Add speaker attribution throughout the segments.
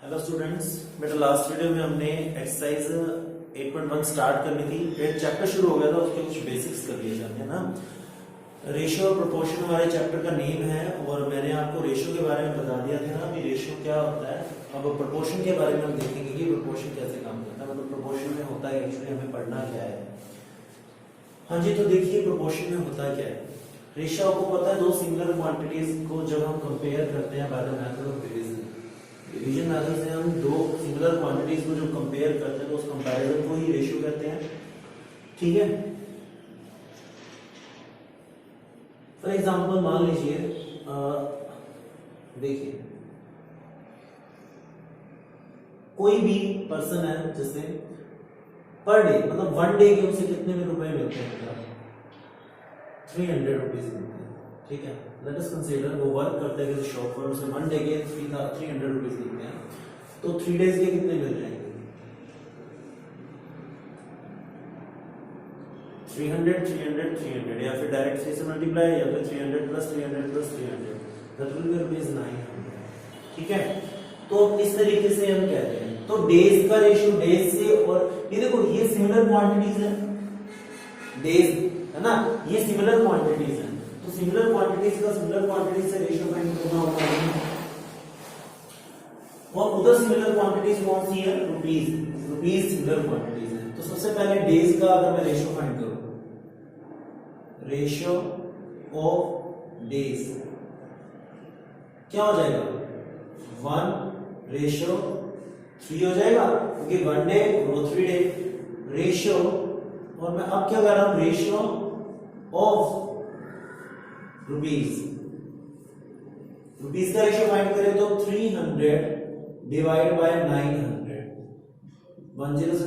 Speaker 1: Hello students, बेटा last video में हमने एक्सरसाइज 8.1 स्टार्ट करनी थी। एक चैप्टर शुरू हो गया था, उसके कुछ बेसिक्स कर लिए जाते हैं ना। रेशियो और प्रोपोर्शन हमारे चैप्टर का नेम है और मैंने आपको रेशियो के बारे में बता दिया था ना कि रेशियो क्या होता है। अब प्रोपोर्शन के बारे में हम देखेंगे कि प्रोपोर्शन कैसे काम करता है, मतलब प्रोपोर्शन में होता है एक्चुअली हमें पढ़ना क्या है। हाँ जी, तो देखिए प्रोपोर्शन में होता क्या है। रेशियो आपको पता है, दो सिमिलर क्वांटिटीज को जब हम कंपेयर करते हैं by the method of division method से हम दो सिमिलर क्वांटिटीज को जो कंपेयर करते हैं तो उस कंपैरिजन को ही रेशियो कहते हैं। ठीक है, फॉर एग्जांपल मान लीजिए देखिए कोई भी पर्सन है जैसे पर डे, मतलब वन डे के उसे कितने में रुपए मिलते हैं, 300 रुपीज मिलते हैं। ठीक है, लेट अस कंसीडर वो वर्क करते हैं किसी शॉप पर, उसे वन डे के 300 रुपीज मिलते हैं, तो 3 डेज के कितने मिल जाएंगे? 300 300 300, या फिर डायरेक्ट 3 से मल्टीप्लाई, या फिर 300 plus 300 plus 300, that will be rupees 900। ठीक है, तो इस तरीके से हम कहते हैं। तो डेज का रेशियो डेज से, और ये देखो ये सिमिलर क्वांटिटीज है, डेज है ना, ये सिमिलर क्वांटिटीज है, तो सिमिलर क्वांटिटीज का सिमिलर क्वांटिटीज से रेशियो फाइंड करना होता है। और उधर सिमिलर क्वांटिटीज कौन सी है? रुपीज। रुपीज सिमिलर क्वांटिटीज है। तो सबसे पहले डेज का अगर मैं रेशियो फाइंड करूं, रेशियो ऑफ डेज क्या हो जाएगा? 1:3 हो जाएगा, क्योंकि 1 डे वो 3 डे रेशियो। और मैं अब क्या कर रहा हूं? Ratio of rupees. रुपीज का रेशियो फाइंड करें तो 300 डिवाइड बाय 900, 10 से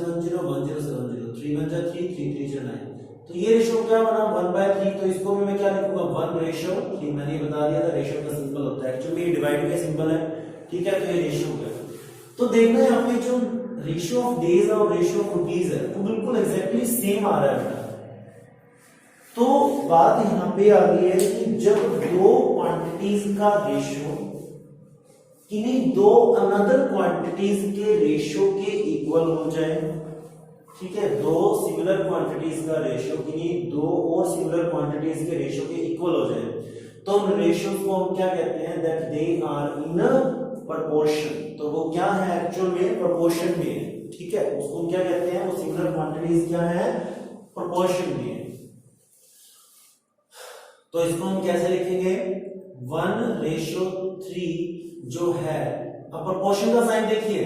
Speaker 1: 10 10 से 10, 3 बन जाए 3 3 3 से 9। तो ये रेशियो क्या बना? 1/3। तो इसको भी मैं क्या लिखूंगा? 1:3। मैंने बता दिया था रेशियो का सिंबल होता है, एक्चुअली ये डिवाइड का सिंबल है। ठीक है, तो ये रेशियो हो गया। तो देखना है हमें जो रेशियो ऑफ डेज और रेशियो ऑफ रुपीज है वो बिल्कुल एग्जैक्टली सेम आ रहा है। तो बात यहां पे आ गई है कि जब दो क्वांटिटीज का रेशियो किन्हीं दो अनदर क्वांटिटीज के रेशियो के इक्वल हो जाए। ठीक है, दो सिमिलर क्वांटिटीज का रेशियो किन्हीं दो और सिमिलर क्वांटिटीज के रेशियो के इक्वल हो जाए, तो उन रेशियोज को हम क्या कहते हैं? That they are in proportion. तो वो क्या है? एक्चुअल में प्रोपोर्शन में है। ठीक है, उसको हम क्या कहते हैं? वो सिमिलर क्वांटिटीज क्या है? प्रोपोर्शन में है। तो इसको हम कैसे लिखेंगे? 1:3 जो है। अब प्रोपोर्शन का साइन देखिए,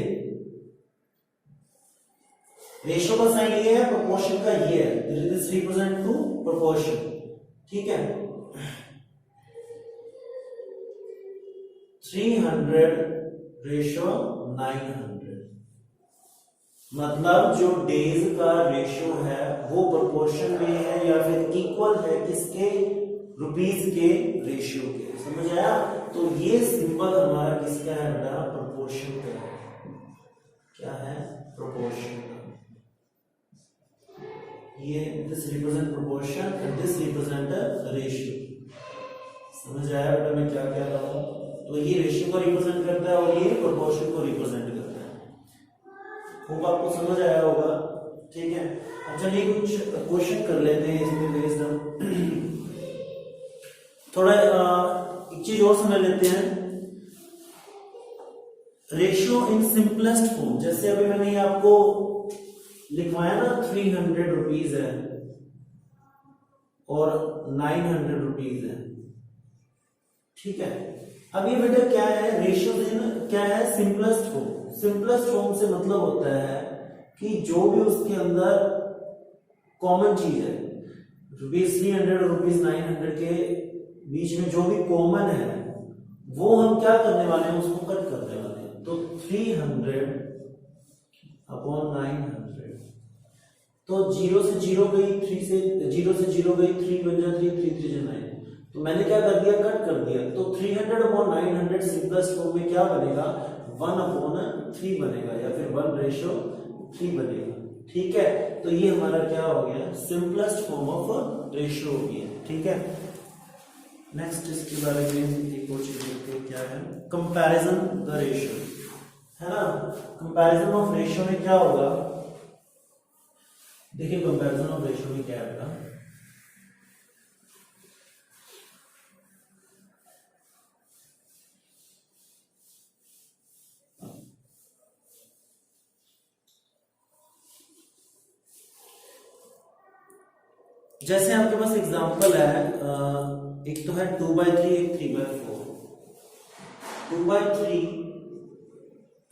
Speaker 1: रेशियो का साइन ये है, प्रोपोर्शन का ये है, दिस रिप्रेजेंट टू प्रोपोर्शन। ठीक है, 300 रेशियो 900, मतलब जो डेज का रेशियो है वो प्रोपोर्शन में है या फिर इक्वल है किसके? रुपीज के रेशियो के। समझ आया? तो ये सिंबल हमारा किसका है बेटा? प्रोपोर्शन का है। क्या है? प्रोपोर्शन का। ये this represent proportion and this represent ratio. समझ आया बेटा मैं क्या कह रहा हूं? तो ये रेशियो को रिप्रेजेंट करता है और ये प्रोपोर्शन को रिप्रेजेंट करता है। होगा, आपको समझ आया होगा। ठीक है, अब चलिए कुछ क्वेश्चन कर लेते हैं इसमें बेस्ड हम थोड़ा एक चीज और समझ लेते हैं। रेशियो इन सिंपलेस्ट फॉर्म, जैसे अभी मैंने आपको लिखवाया ना, 300 रुपीज है और 900 रुपीज है। ठीक है, अब ये बेटा क्या है? रेशियो क्या है? Simplest form. सिंपलेस्ट फॉर्म से मतलब होता है कि जो भी उसके अंदर कॉमन चीज है, रुपीज 300 और रुपीज 900 के बीच में जो भी कॉमन है वो हम क्या करने वाले हैं? उसको कट करने वाले हैं। तो 300 अपॉन 900, तो 0 से 0 गई, 3 से 0 से 0 गई, 3 बन जा 3 3 3 9। तो मैंने क्या कर दिया? कट कर दिया। तो 300 अपॉन 900 सिंपलेस्ट फॉर्म में क्या बनेगा? 1/3 बनेगा, या फिर 1:3 बनेगा। ठीक है, तो ये हमारा क्या हो गया? सिंपलेस्ट फॉर्म ऑफ रेशियो हो गया। ठीक है, नेक्स्ट इसके बारे में एक और चीज देखते हैं क्या है? Comparison the ratio. है ना। कंपैरिजन ऑफ रेशियो में क्या होगा, देखिए कंपैरिजन ऑफ रेशियो में क्या है, जैसे आपके पास एग्जांपल है, एक तो है 2/3, एक 3/4, 2/3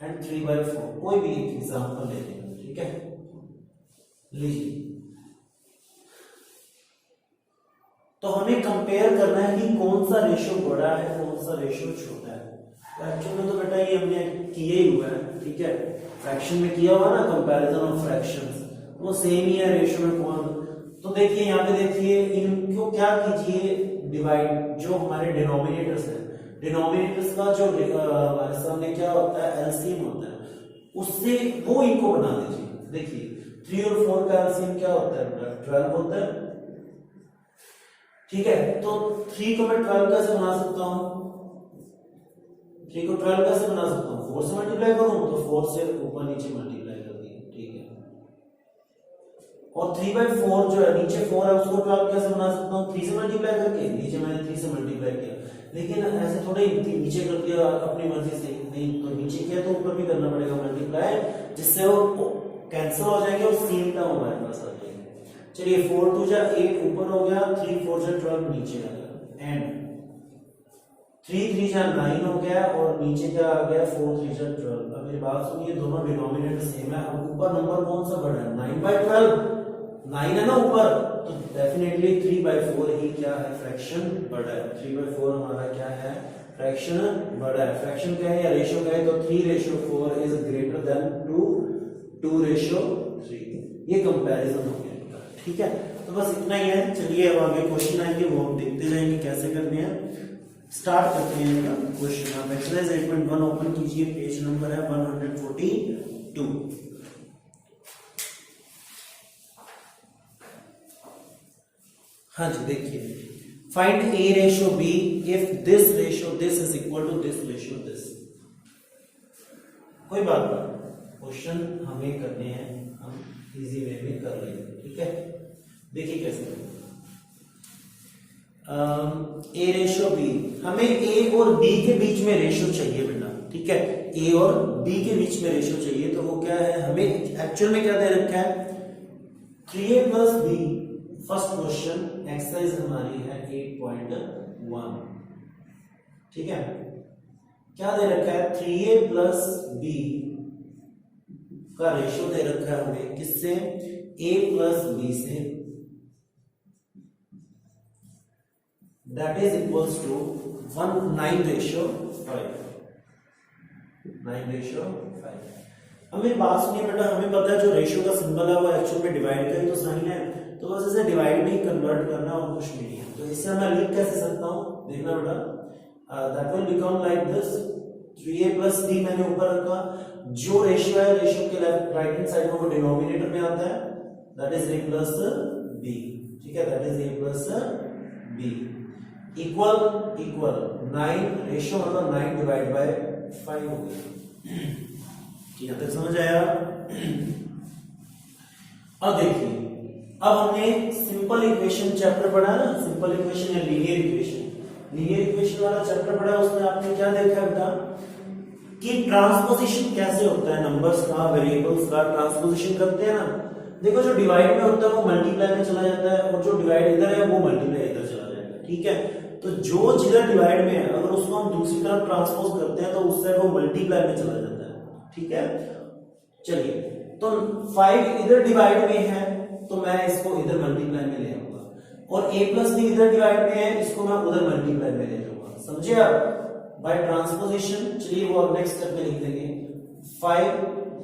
Speaker 1: एंड 3/4, कोई भी एक एग्जांपल ले लेंगे, ठीक है। लीजिए, तो हमें कंपेयर करना है कि कौन सा रेशियो बड़ा है, कौन सा रेशियो छोटा है। तो एक्चुअल में तो बेटा ये हमने किया ही हुआ है, ठीक है। फ्रैक्शन में किया हुआ ना, कंपैरिजन ऑफ फ्रैक्शंस, वो सेम ही है रेशियो में कौन। तो देखिए यहाँ पे, देखिए इनको क्या कीजिए, डिवाइड, जो हमारे डिनोमिनेटर्स है, डिनोमिनेटर्स का जो हमारे सामने क्या होता है, एलसीएम होता है, उससे वो इनको बना दीजिए। देखिए 3 और 4 का एलसीएम क्या होता है, 12 होता है, ठीक है। तो 3 को मैं 12 कैसे बना सकता हूं, 3 को 12 कैसे बना सकता हूं, 4 से मल्टीप्लाई करूं तो 4 से ऊपर नीचे मल्टीप्लाई कर दिया, ठीक है। और 3/4 जो है, नीचे 4 है, उसको 12 कैसे बना सकता हूं, 3 से मल्टीप्लाई करके, नीचे मैंने 3 से मल्टीप्लाई किया। लेकिन ऐसे थोड़े नीचे कर दिया अपनी मर्जी से, नहीं तो नीचे किया तो ऊपर भी करना पड़ेगा मल्टीप्लाई, जिससे वो कैंसिल हो जाएंगे और सेम टर्म हमारे पास आ जाएंगे। चलिए 4 2 जा 8 ऊपर हो गया, 3 4 जा 12 नीचे आ गया, एंड 3 3 जा 9 हो गया, और नीचे क्या आ गया, 4 3 जा 12। अब मेरी बात सुनिए, दोनों डिनोमिनेटर सेम है, अब ऊपर नंबर कौन सा बड़ा है, 9/12, 9 है ना ऊपर, तो डेफिनेटली 3/4 ही क्या है, फ्रैक्शन बड़ा है। 3/4 हमारा क्या है, फ्रैक्शन बड़ा है। फ्रैक्शन क्या है या रेशियो क्या है, तो 3/4 इज ग्रेटर देन 2/3। ये कंपैरिजन हो गया, ठीक है। तो बस इतना ही है। चलिए अब आगे क्वेश्चन आएंगे, वो हम देखते जाएंगे कैसे करने हैं। स्टार्ट करते हैं इनका क्वेश्चन। आप एक्सरसाइज 8.1 ओपन कीजिए, पेज नंबर है 142। हाँ जी, देखिए, find a ratio b if this ratio this is equal to this ratio this. कोई बात नहीं, क्वेश्चन हमें करने हैं, हम इजी वे में कर लेंगे, ठीक है। देखिए कैसे, ए रेशियो बी, हमें ए और बी के बीच में रेशियो चाहिए बेटा, ठीक है। ए और बी के बीच में रेशियो चाहिए, तो वो क्या है, हमें एक्चुअल में क्या दे रखा है, 3a plus b. First question exercise हमारी है 8.1, ठीक है। क्या दे रखा है, 3a प्लस बी का रेशियो दे रखा है हमें, किससे, a प्लस बी से, दैट इज इक्वल्स टू 9/5। 9/5। अब मेरी बात सुनिए बेटा, हमें पता है जो रेशियो का सिंबल है वो एक्चुअल में डिवाइड का ही तो साइन है, तो बस इसे डिवाइड में ही कन्वर्ट करना और कुछ नहीं है। तो इसे मैं लिख कैसे सकता हूं, देखना बेटा, that will become like this, 3a plus b मैंने ऊपर रखा, जो रेशियो है रेशियो के लेफ्ट राइट हैंड साइड में वो डिनोमिनेटर में आता है, that is a plus b, ठीक है, that is a plus b, equal 9, ratio मतलब 9 डिवाइड बाय 5 हो गया। यहां तक समझ आया। अब देखिए, अब हमने सिंपल इक्वेशन चैप्टर पढ़ा ना, सिंपल इक्वेशन या लीनियर इक्वेशन वाला चैप्टर पढ़ा, उसमें आपने क्या देखा बेटा कि ट्रांसपोजिशन कैसे होता है, नंबर्स का, वेरिएबल्स का ट्रांसपोजिशन करते हैं ना। देखो, जो डिवाइड में होता है वो मल्टीप्लाई में चला जाता है, और जो डिवाइड इधर है वो मल्टीप्लाई इधर चला जाएगा, ठीक है। तो जो जिधर डिवाइड में है, अगर उसको हम दूसरी तरफ ट्रांसपोज करते हैं तो उससे वो मल्टीप्लाई में चला जाता है, ठीक है। चलिए, तो 5 इधर डिवाइड में है तो मैं इसको इधर मल्टीप्लाई में ले आऊंगा, और a प्लस b इधर डिवाइड में है, इसको मैं उधर मल्टीप्लाई में ले जाऊंगा, समझे आप, बाय ट्रांसपोजिशन। चलिए वो अब नेक्स्ट स्टेप में लिख देंगे, 5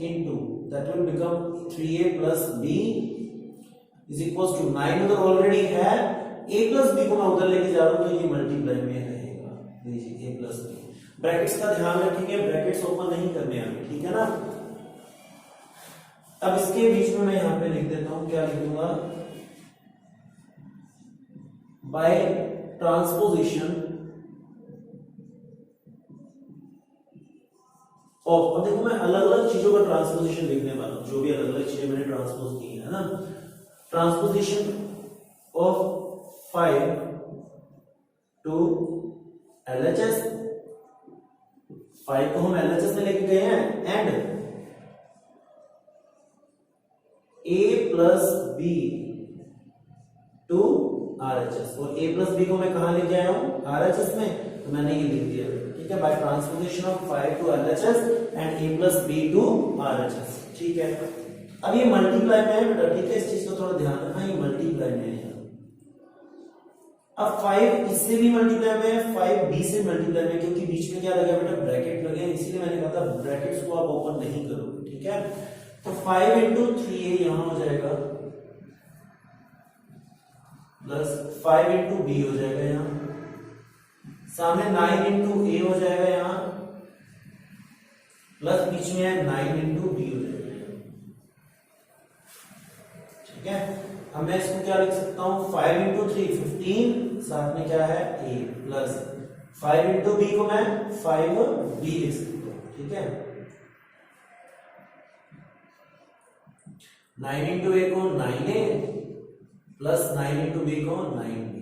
Speaker 1: into that will become 3a plus b is equals to 9 उधर ऑलरेडी है, a plus b को मैं उधर लेके जा रहा हूं तो ये मल्टीप्लाई में रहेगा, देखिए a plus b। ब्रैकेट्स का ध्यान रखेंगे, ब्रैकेट्स ओपन नहीं करने हमें, ठीक है ना। अब इसके बीच में मैं यहां पे लिख देता हूं, क्या लिखूंगा, बाय ट्रांसपोजिशन ऑफ। अब देखो मैं अलग अलग चीजों का ट्रांसपोजिशन लिखने वाला हूं, जो भी अलग अलग चीजें मैंने ट्रांसपोज की है ना। ट्रांसपोजिशन ऑफ 5 टू LHS, 5 को हम LHS में लेके गए हैं, and A plus b to RHS, और A प्लस बी को मैं कहां लेके आया हूं, RHS में, तो मैंने ये लिख दिया, ठीक है, by transposition of 5 to LHS and A plus b to RHS, ठीक है। अब ये मल्टीप्लाई में है बेटा, ठीक है, इस चीज को थोड़ा ध्यान रखना, ये मल्टीप्लाई में है। अब 5 इससे भी मल्टीप्लाई में है, 5 बी से मल्टीप्लाई में, क्योंकि बीच में क्या लगा बेटा, ब्रैकेट लगे, इसीलिए मैंने कहा था ब्रैकेट्स को आप ओपन नहीं करोगे, ठीक है। तो 5 इंटू 3 यहां हो जाएगा, प्लस 5 इंटू बी हो जाएगा यहां, सामने 9 इंटू ए हो जाएगा यहां, प्लस बीच में है 9 इंटू बी हो जाएगा, ठीक है। अब मैं इसको क्या लिख सकता हूं, 5 इंटू 3 15, साथ में क्या है a, प्लस 5 इंटू बी को मैं 5b लिख सकता हूं, ठीक है। 9 इंटू ए को 9a, प्लस 9 इंटू बी को 9b।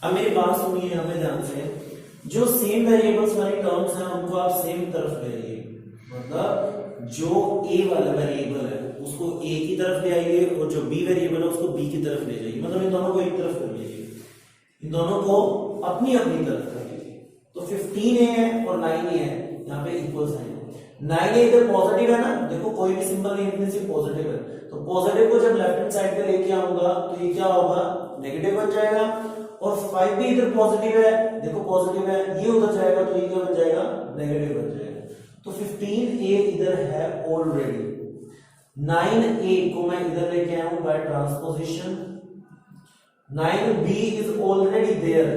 Speaker 1: अब मेरी बात सुनिए यहां पे ध्यान से, जो सेम वेरिएबल्स वाली टर्म्स हैं उनको आप सेम तरफ ले आइए, मतलब जो a वाला वेरिएबल है उसको a की तरफ ले आइए, और जो b वेरिएबल है उसको b की तरफ ले जाइए, मतलब इन दोनों को एक तरफ कर लीजिए, इन दोनों को अपनी अपनी तरफ कर लीजिए। तो 15a है और 9a है, यहाँ पे इक्वल साइन, 9a इधर पॉजिटिव है ना, देखो कोई भी सिंबल नहीं है, सिर्फ पॉजिटिव है, तो पॉजिटिव को जब लेफ्ट हैंड साइड पे लेके आऊंगा तो ये क्या होगा, नेगेटिव बन जाएगा, और 5 भी इधर पॉजिटिव है, देखो पॉजिटिव है, ये उधर जाएगा तो ये क्या बन जाएगा, नेगेटिव बन जाएगा। तो 15a इधर है ऑलरेडी, 9a को मैं इधर लेके आया हूं by transposition, 9b is already there,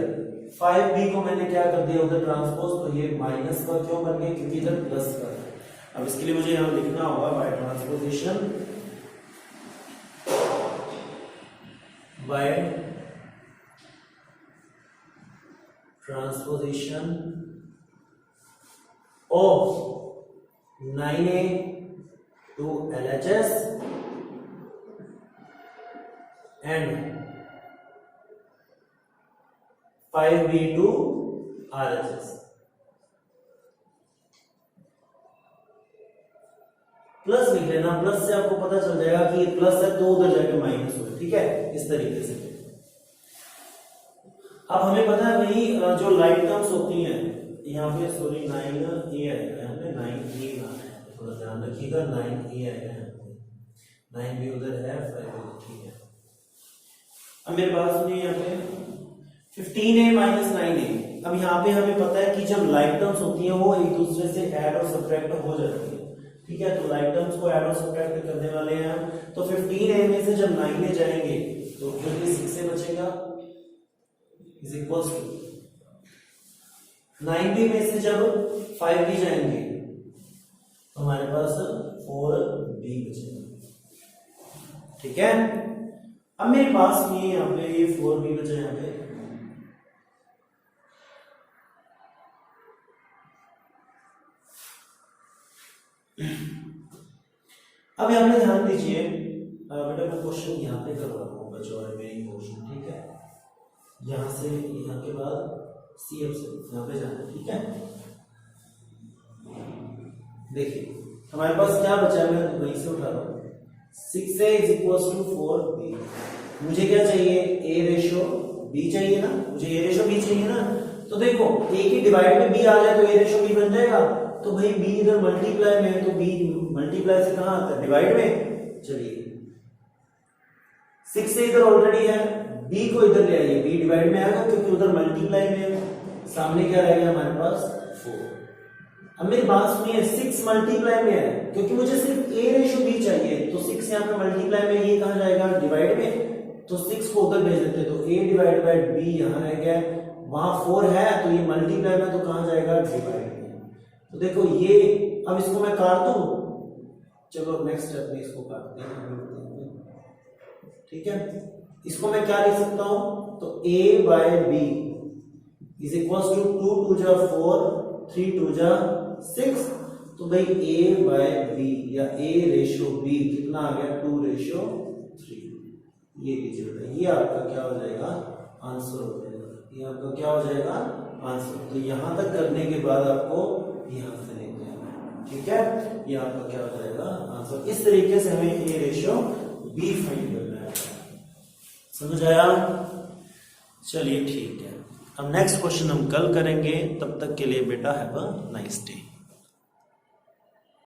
Speaker 1: 5b को मैंने क्या कर दिया उधर ट्रांसपोज, तो ये माइनस का क्यों बन गया, क्योंकि इधर प्लस का है। अब इसके लिए मुझे यहां लिखना होगा by transposition, by transposition of 9a to LHS and 5b to RHS, plus लिख लेना, प्लस से आपको पता चल जाएगा कि ये प्लस है तो उधर जाके माइनस हो, ठीक है, इस तरीके से। अब हमें पता है भाई जो लाइट टर्म्स होती हैं, यहाँ पे सॉरी 9a आएगा, यहाँ पे 9a ना है, थोड़ा ध्यान रखिएगा, 9a आएगा यहाँ पे, 9b उधर है, 5 ठीक है। अब मेरी बात सुनिए, यहाँ पे 15a माइनस 9a, अब यहाँ पे हमें पता है कि जब लाइट टर्म्स होती हैं वो एक दूसरे से ऐड और सब्ट्रैक्ट हो जाती है, ठीक है, तो लाइट टर्म्स को ऐड और सब्ट्रैक्ट करने वाले हैं, तो 15a में से जब 9a जाएंगे तो फिर 6a बचेगा, इज इक्वल्स टू 9b में से जब 5b जाएंगे तो हमारे पास 4b बचेगा, ठीक है। अब मेरे पास में यहाँ पे ये 4b बचा, यहाँ पे अब यहाँ पे ध्यान दीजिए बेटा, मैं क्वेश्चन यहाँ पे कर रहा हूँ बच्चों, और मेरी क्वेश्चन, ठीक है, यहां से यहाँ के बाद CF से यहाँ पे जाना, ठीक है। देखिए हमारे पास क्या बचा है, मैं वहीं से उठा रहा हूँ, 6a is equal to 4b, मुझे क्या चाहिए, a रेशो b चाहिए ना, मुझे a रेशो b चाहिए ना, तो देखो a की डिवाइड में b आ जाए तो a रेशो b बन जाएगा, तो भाई b इधर मल्टीप्लाई में है, तो b मल्टीप्लाई से कहां आता है, डिवाइड में, चलिए 6 इधर ऑलरेडी है, b को इधर ले आइए, b डिवाइड में आएगा क्योंकि उधर मल्टीप्लाई में है, सामने क्या रहेगा हमारे पास 4। अब मेरी बात सुनिए, 6 मल्टीप्लाई में है क्योंकि मुझे सिर्फ a रेशो b चाहिए, तो 6 यहाँ पे मल्टीप्लाई में, ये कहां जाएगा, डिवाइड में, तो 6 को उधर भेज देते, तो a डिवाइड बाय b यहाँ रह गया, वहां 4 है तो ये मल्टीप्लाई में, तो कहां जाएगा, डिवाइड में। तो देखो ये, अब इसको मैं काट दूं, चलो नेक्स्ट स्टेप में इसको काटते हैं, ठीक है। इसको मैं क्या लिख सकता हूं, तो a by b is equal to 2 2 जा 4 3 2 जा 6, तो भाई A/B या A/B कितना आ गया 2/3। ये कीजिए बेटा, ये आपका क्या हो जाएगा आंसर हो जाएगा, ये आपका क्या हो जाएगा आंसर। तो यहां तक करने के बाद आपको यहां से लेके आना है, ठीक है, ये आपका क्या हो जाएगा आंसर। इस तरीके से हमें A/B फाइंड करना है, समझ आया? चलिए ठीक है, अब नेक्स्ट क्वेश्चन हम कल करेंगे, तब तक के लिए बेटा हैव अ नाइस डे।